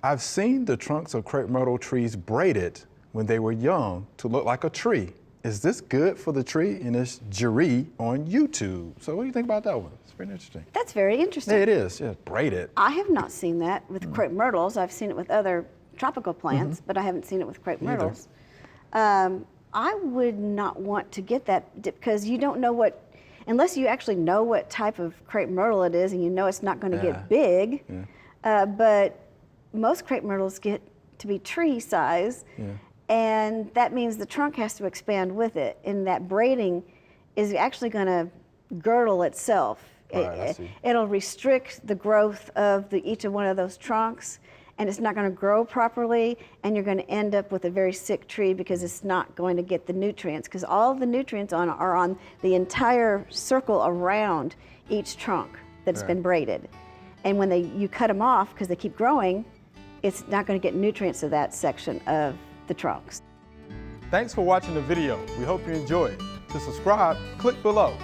I've seen the trunks of crepe myrtle trees braided when they were young to look like a tree. Is this good for the tree? And it's Jerry on YouTube. So what do you think about that one? It's pretty interesting. That's very interesting. Yeah, it is. Yeah, braided. I have not seen that with crepe myrtles. I've seen it with other tropical plants, but I haven't seen it with crepe myrtles. I would not want to get that because you don't know what, unless you actually know what type of crepe myrtle it is and you know it's not going to get big. But most crepe myrtles get to be tree size. And that means the trunk has to expand with it. And that braiding is actually going to girdle itself. It'll restrict the growth of each one of those trunks, and it's not going to grow properly, and you're going to end up with a very sick tree because it's not going to get the nutrients, because all of the nutrients are on the entire circle around each trunk that's been braided. And when you cut them off, because they keep growing, it's not going to get nutrients to that section of the trunks. Thanks for watching the video. We hope you enjoyed. To subscribe, click below.